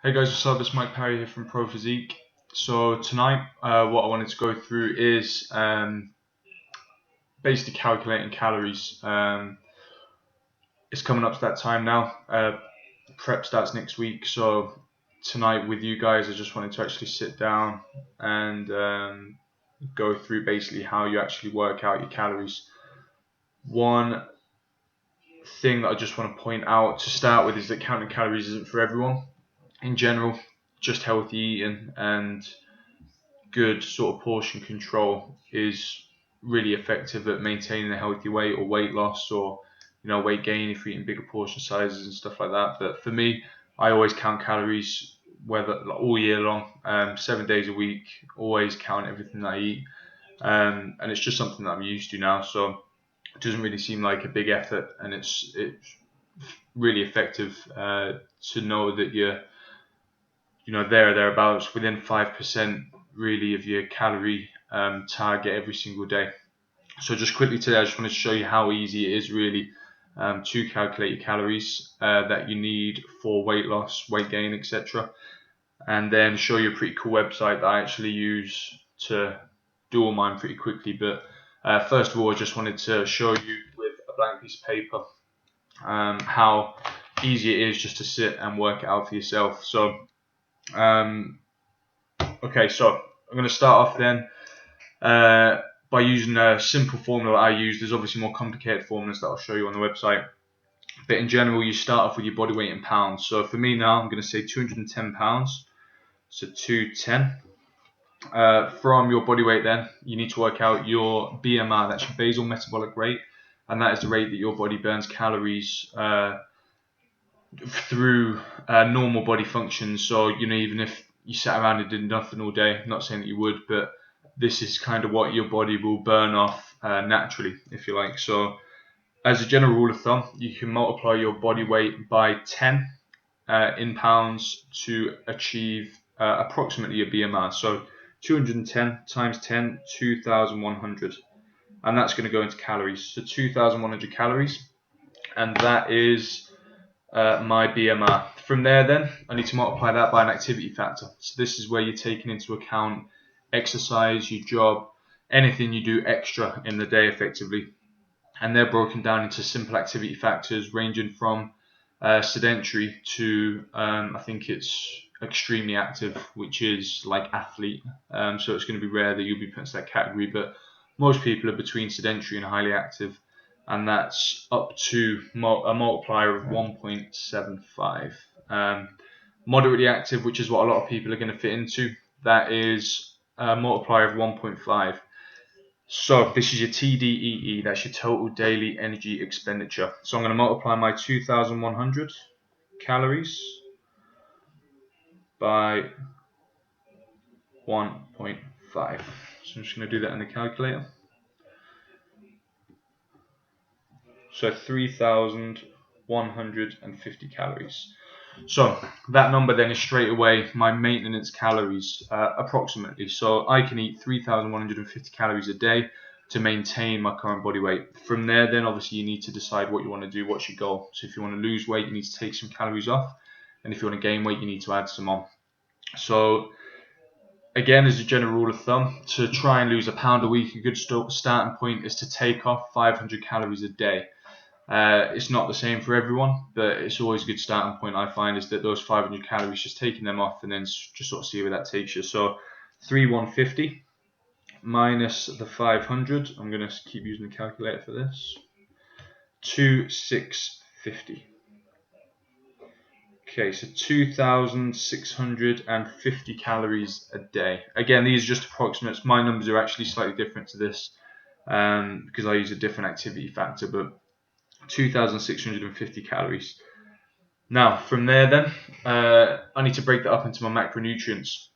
Hey guys, what's up? It's Mike Parry here from Pro Physique. So tonight, what I wanted to go through is basically calculating calories. It's coming up to that time now. Prep starts next week, so tonight with you guys, I just wanted to actually sit down and go through basically how you actually work out your calories. One thing that I just want to point out to start with is that counting calories isn't for everyone. In general, just healthy eating and good sort of portion control is really effective at maintaining a healthy weight or weight loss, or weight gain if you're eating bigger portion sizes and stuff like that. But for me, I always count calories, whether all year long, 7 days a week, always count everything that I eat, and it's just something that I'm used to now, so it doesn't really seem like a big effort, and it's really effective to know that you're thereabouts within 5% really of your calorie target every single day. So just quickly today, I just wanted to show you how easy it is really to calculate your calories that you need for weight loss, weight gain, etc. And then show you a pretty cool website that I actually use to do all mine pretty quickly. But first of all, I just wanted to show you with a blank piece of paper how easy it is just to sit and work it out for yourself. So okay, so I'm going to start off then by using a simple formula that I use. There's obviously more complicated formulas that I'll show you on the website, but in general you start off with your body weight in pounds. So for me now, I'm going to say 210 pounds, so 210. From your body weight then, you need to work out your BMR, that's your basal metabolic rate, and that is the rate that your body burns calories through normal body functions. So even if you sat around and did nothing all day, not saying that you would, but this is kind of what your body will burn off naturally, if you like. So as a general rule of thumb, you can multiply your body weight by 10 in pounds to achieve approximately your BMR. So 210 times 10, 2,100, and that's going to go into calories. So 2,100 calories, and that is my BMR. From there then, I need to multiply that by an activity factor. So this is where you're taking into account exercise, your job, anything you do extra in the day effectively. And they're broken down into simple activity factors ranging from sedentary to I think it's extremely active, which is like athlete. So it's going to be rare that you'll be put into that category, but most people are between sedentary and highly active, and that's up to a multiplier of 1.75. Moderately active, which is what a lot of people are going to fit into, that is a multiplier of 1.5. So this is your TDEE, that's your total daily energy expenditure. So I'm going to multiply my 2,100 calories by 1.5. So I'm just going to do that in the calculator. So 3,150 calories. So that number then is straight away my maintenance calories, approximately. So I can eat 3,150 calories a day to maintain my current body weight. From there then obviously you need to decide what you want to do, what's your goal. So if you want to lose weight, you need to take some calories off, and if you want to gain weight, you need to add some on. So again, as a general rule of thumb, to try and lose a pound a week, a good starting point is to take off 500 calories a day. It's not the same for everyone, but it's always a good starting point, I find, is that those 500 calories, just taking them off and then just sort of see where that takes you. So 3,150 minus the 500, I'm going to keep using the calculator for this, 2,650. Okay, so 2,650 calories a day. Again, these are just approximates. My numbers are actually slightly different to this because I use a different activity factor, but 2,650 calories. Now, from there then, I need to break that up into my macronutrients.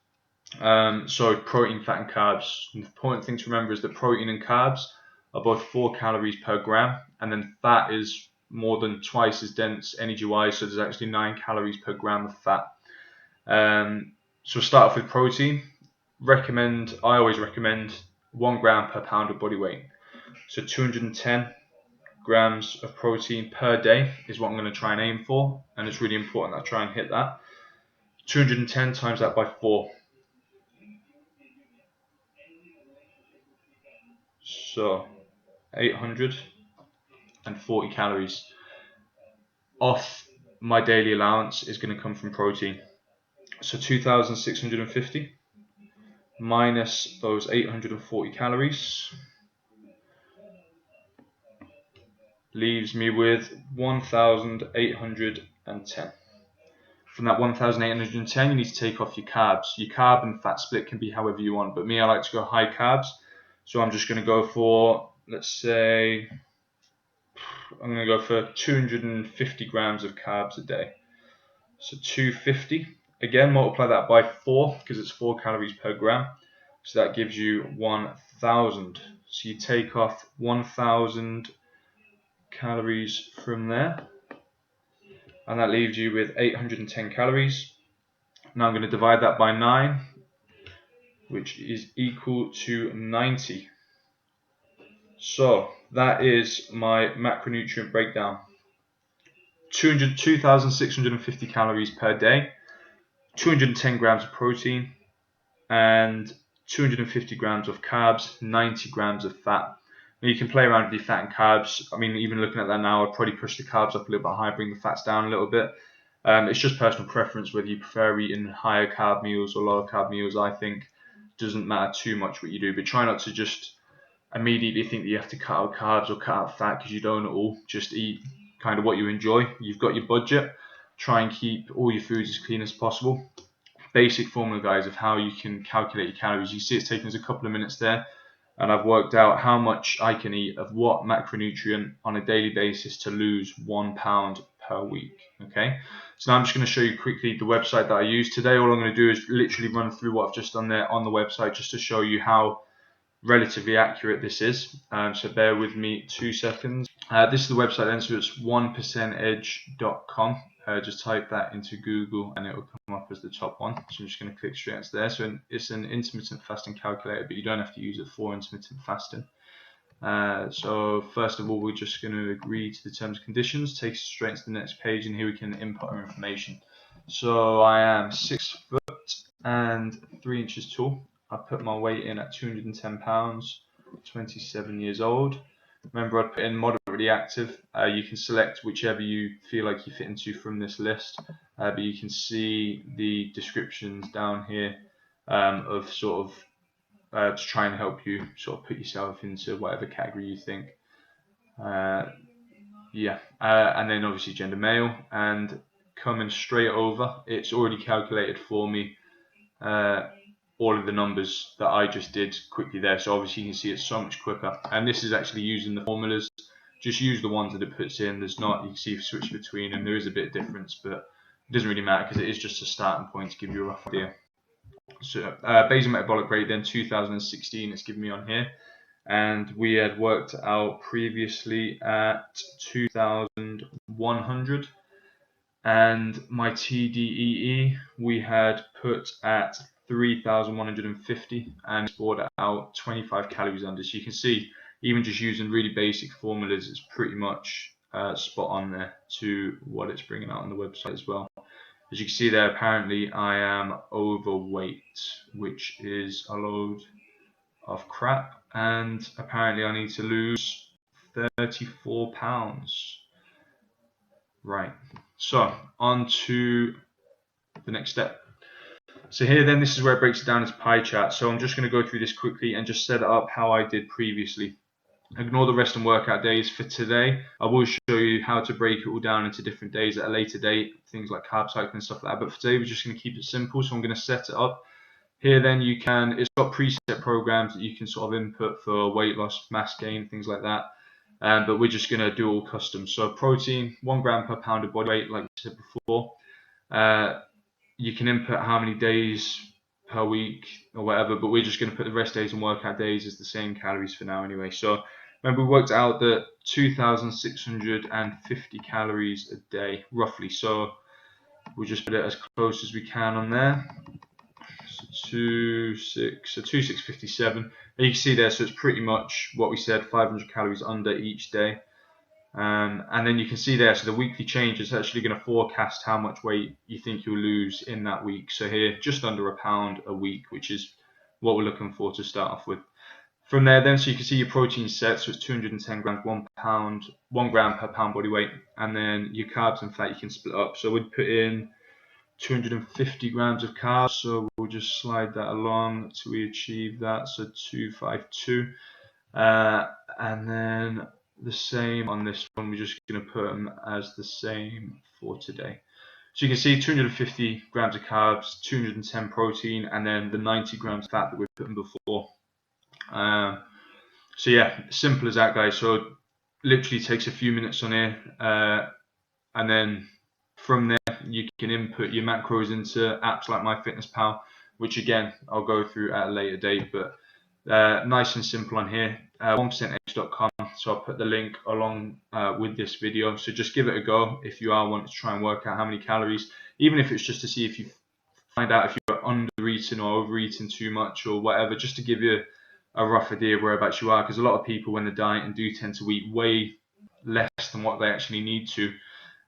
So protein, fat, and carbs. And the important thing to remember is that protein and carbs are both 4 calories per gram, and then fat is more than twice as dense energy-wise, so there's actually 9 calories per gram of fat. So we'll start off with protein. I always recommend 1 gram per pound of body weight. So 210 grams of protein per day is what I'm going to try and aim for, and it's really important that I try and hit that. 210 times that by 4. So 840 calories off my daily allowance is going to come from protein. So 2,650 minus those 840 calories leaves me with 1,810. From that 1,810, you need to take off your carbs. Your carb and fat split can be however you want, but me, I like to go high carbs. So I'm just going to go for, let's say, I'm going to go for 250 grams of carbs a day. So 250. Again, multiply that by 4 because it's 4 calories per gram. So that gives you 1,000. So you take off 1,000 calories from there, and that leaves you with 810 calories. Now I'm going to divide that by 9, which is equal to 90. So that is my macronutrient breakdown. 2,650 calories per day, 210 grams of protein, and 250 grams of carbs, 90 grams of fat. Now you can play around with your fat and carbs. I mean, even looking at that now, I'd probably push the carbs up a little bit higher, bring the fats down a little bit. It's just personal preference whether you prefer eating higher carb meals or lower carb meals. I think doesn't matter too much what you do, but try not to just immediately think that you have to cut out carbs or cut out fat, because you don't at all. Just eat kind of what you enjoy. You've got your budget. Try and keep all your foods as clean as possible. Basic formula, guys, of how you can calculate your calories. You see it's taken us a couple of minutes there, and I've worked out how much I can eat of what macronutrient on a daily basis to lose 1 pound per week. Okay, so now I'm just going to show you quickly the website that I use today. All I'm going to do is literally run through what I've just done there on the website, just to show you how relatively accurate this is. So bear with me 2 seconds. This is the website then, so it's 1percentedge.com. Just type that into Google and it will come up as the top one. So I'm just going to click straight into there. So it's an intermittent fasting calculator, but you don't have to use it for intermittent fasting. So first of all, we're just going to agree to the terms and conditions, take us straight to the next page, and here we can input our information. So I am 6 foot and 3 inches tall. I put my weight in at 210 pounds, 27 years old. Remember, I'd put in moderately active. You can select whichever you feel like you fit into from this list, but you can see the descriptions down here of sort of to try and help you sort of put yourself into whatever category you think. And then obviously gender male, and coming straight over, it's already calculated for me all of the numbers that I just did quickly there. So obviously you can see it's so much quicker, and this is actually using the formulas. Just use the ones that it puts in. There's not, you can see switch between them. There is a bit of difference, but it doesn't really matter because it is just a starting point to give you a rough idea. So basal metabolic rate then 2016, it's given me on here, and we had worked out previously at 2,100, and my TDEE we had put at 3,150, and scored out 25 calories under. So you can see, even just using really basic formulas, it's pretty much spot on there to what it's bringing out on the website as well. As you can see there, apparently I am overweight, which is a load of crap, and apparently I need to lose 34 pounds. Right, so on to the next step. So here then, this is where it breaks it down as pie chart. So I'm just going to go through this quickly and just set it up how I did previously. Ignore the rest and workout days for today. I will show you how to break it all down into different days at a later date, things like carb cycling and stuff like that. But for today, we're just going to keep it simple. So I'm going to set it up. Here then you can, it's got preset programs that you can sort of input for weight loss, mass gain, things like that. But we're just going to do all custom. So protein, 1 gram per pound of body weight, like we said before. You can input how many days per week or whatever, but we're just going to put the rest days and workout days as the same calories for now anyway. So remember, we worked out that 2,650 calories a day, roughly. So we'll just put it as close as we can on there. So 2,657. And you can see there, so it's pretty much what we said, 500 calories under each day. And then you can see there, so the weekly change is actually going to forecast how much weight you think you'll lose in that week. So here, just under a pound a week, which is what we're looking for to start off with. From there then, so you can see your protein set, so it's 210 grams, 1 gram per pound body weight, and then your carbs and fat you can split up. So we'd put in 250 grams of carbs, so we'll just slide that along till we achieve that, so 252. And then the same on this one, we're just going to put them as the same for today. So you can see 250 grams of carbs, 210 protein, and then the 90 grams of fat that we put in before. So yeah, simple as that, guys. So literally takes a few minutes on here, and then from there you can input your macros into apps like MyFitnessPal, which again I'll go through at a later date, but nice and simple on here. 1%x.com, so I'll put the link along with this video. So just give it a go if you are wanting to try and work out how many calories, even if it's just to see if you find out if you're under eating or overeating too much or whatever, just to give you a rough idea of whereabouts you are, because a lot of people when they're dieting do tend to eat way less than what they actually need to,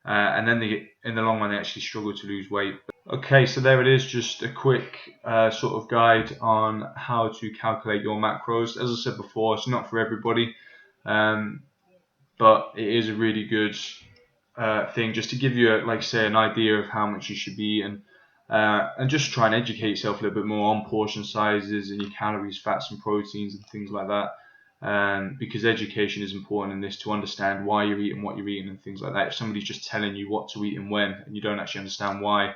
and then in the long run they actually struggle to lose weight. Okay, so there it is, just a quick sort of guide on how to calculate your macros. As I said before, it's not for everybody, but it is a really good thing just to give you, like I say, an idea of how much you should be eating, and just try and educate yourself a little bit more on portion sizes and your calories, fats and proteins and things like that, because education is important in this, to understand why you're eating what you're eating and things like that. If somebody's just telling you what to eat and when, and you don't actually understand why,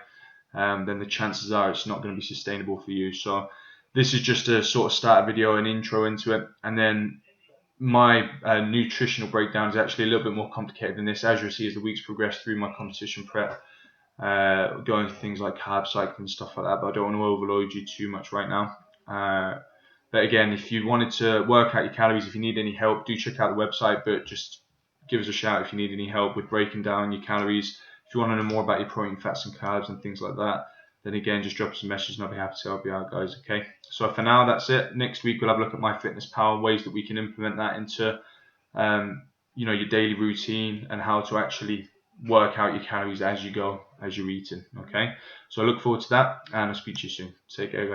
then the chances are it's not going to be sustainable for you. So this is just a sort of start video, an intro into it, and then my nutritional breakdown is actually a little bit more complicated than this, as you'll see as the weeks progress through my competition prep, going through things like carb cycling and stuff like that, but I don't want to overload you too much right now. But again, if you wanted to work out your calories, if you need any help, do check out the website, but just give us a shout if you need any help with breaking down your calories. If you want to know more about your protein, fats and carbs and things like that, then again, just drop us a message and I'll be happy to help you out, guys. Okay, so for now, that's it. Next week, we'll have a look at MyFitnessPal, ways that we can implement that into your daily routine, and how to actually work out your calories as you go, as you're eating. Okay, so I look forward to that, and I'll speak to you soon. Take care, guys.